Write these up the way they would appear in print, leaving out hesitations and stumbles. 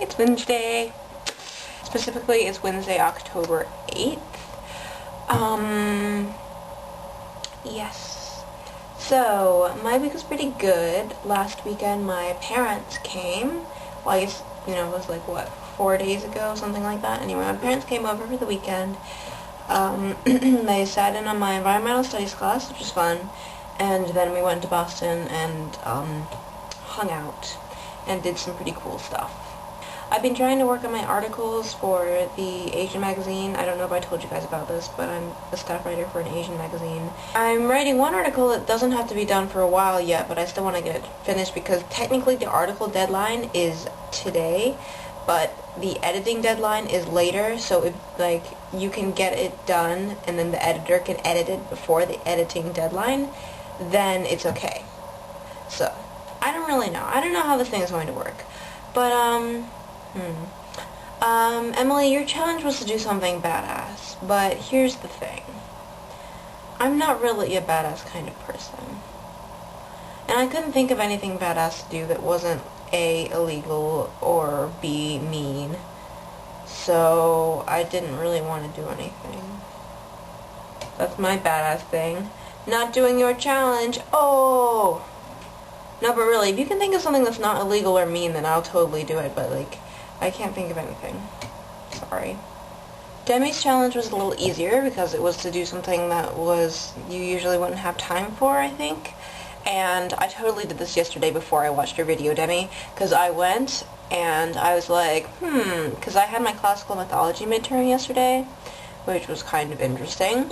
It's Wednesday. Specifically, it's Wednesday, October 8th. Yes. So, my week was pretty good. Last weekend, my parents came. Well, I guess, it was like, 4 days ago, something like that. Anyway, my parents came over for the weekend. They sat in on my environmental studies class, which was fun. And then we went to Boston and, hung out and did some pretty cool stuff. I've been trying to work on my articles for the Asian magazine. I don't know if I told you guys about this, but I'm a staff writer for an Asian magazine. I'm writing one article that doesn't have to be done for a while yet, but I still want to get it finished because technically the article deadline is today, but the editing deadline is later, so if, you can get it done and then the editor can edit it before the editing deadline, then it's okay. So, I don't really know. I don't know how this thing is going to work. But, Emily, your challenge was to do something badass, but here's the thing. I'm not really a badass kind of person. And I couldn't think of anything badass to do that wasn't A, illegal, or B, mean. So, I didn't really want to do anything. That's my badass thing. Not doing your challenge. Oh! No, but really, if you can think of something that's not illegal or mean, then I'll totally do it, but, I can't think of anything. Sorry. Demi's challenge was a little easier because it was to do something that you usually wouldn't have time for, I think. And I totally did this yesterday before I watched your video, Demi, because I went and I was like, because I had my classical mythology midterm yesterday, which was kind of interesting.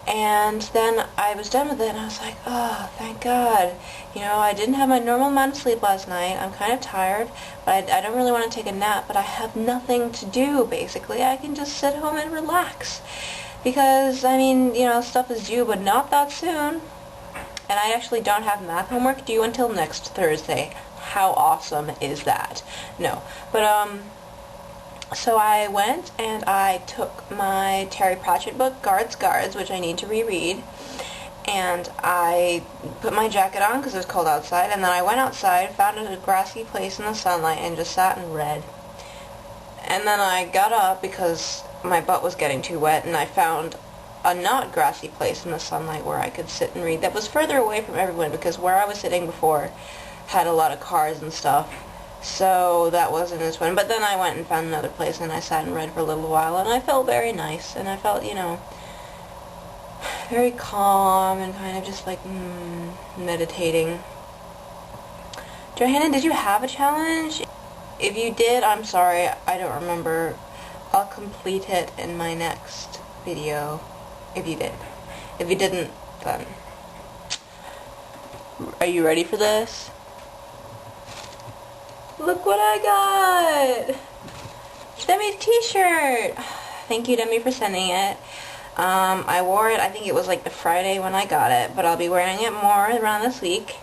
And then I was done with it, and I was like, oh, thank God. I didn't have my normal amount of sleep last night. I'm kind of tired, but I don't really want to take a nap, but I have nothing to do, basically. I can just sit home and relax. Because, stuff is due, but not that soon. And I actually don't have math homework due until next Thursday. How awesome is that? No. But, so I went and I took my Terry Pratchett book, Guards, which I need to reread, and I put my jacket on because it was cold outside, and then I went outside, found a grassy place in the sunlight, and just sat and read. And then I got up because my butt was getting too wet, and I found a not grassy place in the sunlight where I could sit and read that was further away from everyone because where I was sitting before had a lot of cars and stuff. So that wasn't as fun. But then I went and found another place and I sat and read for a little while and I felt very nice and I felt, very calm and kind of just meditating. Johanna, did you have a challenge? If you did, I'm sorry, I don't remember. I'll complete it in my next video. If you did. If you didn't, then... Are you ready for this? Look what I got! Demi's t-shirt! Thank you, Demi, for sending it. I wore it, I think it was the Friday when I got it, but I'll be wearing it more around this week.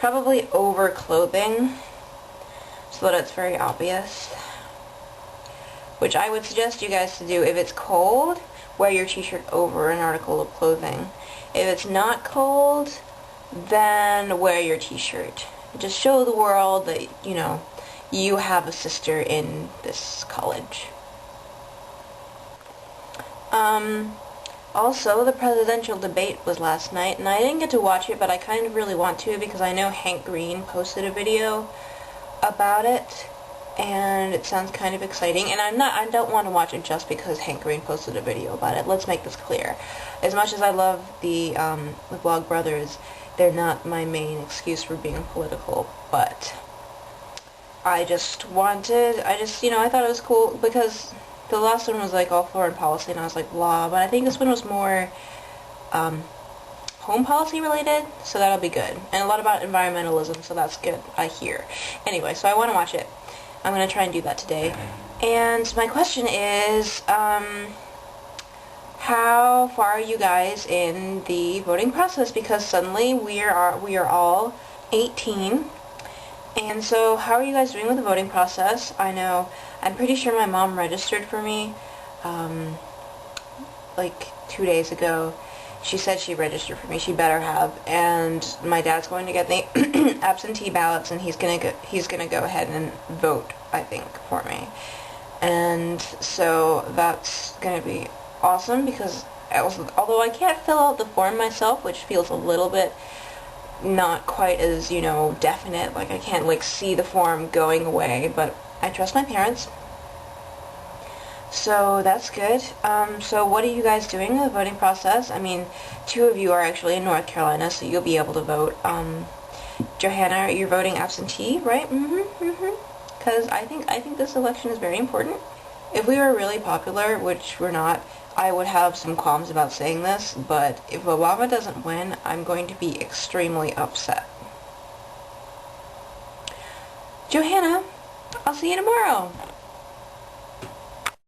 Probably over clothing, so that it's very obvious. Which I would suggest you guys to do. If it's cold, wear your t-shirt over an article of clothing. If it's not cold, then wear your t-shirt. Just show the world that, you have a sister in this college. Also, the presidential debate was last night, and I didn't get to watch it, but I kind of really want to because I know Hank Green posted a video about it, and it sounds kind of exciting, and I don't want to watch it just because Hank Green posted a video about it. Let's make this clear. As much as I love the Vlog Brothers, they're not my main excuse for being political, but I thought it was cool because the last one was all foreign policy and I was like, blah, but I think this one was more home policy related, so that'll be good. And a lot about environmentalism, so that's good, I hear. Anyway, so I want to watch it. I'm going to try and do that today. And my question is, how far are you guys in the voting process? Because suddenly we are all 18. And so how are you guys doing with the voting process? I know, I'm pretty sure my mom registered for me 2 days ago. She said she registered for me. She better have. And my dad's going to get the absentee ballots, and he's gonna go ahead and vote, I think, for me. And so that's gonna be awesome, because although I can't fill out the form myself, which feels a little bit not quite as, you know, definite, like I can't like see the form going away, but I trust my parents. So that's good. So what are you guys doing in the voting process? I mean, 2 of you are actually in North Carolina, so you'll be able to vote. Johanna, you're voting absentee, right? Because I think this election is very important. If we were really popular, which we're not, I would have some qualms about saying this, but if Obama doesn't win, I'm going to be extremely upset. Johanna, I'll see you tomorrow.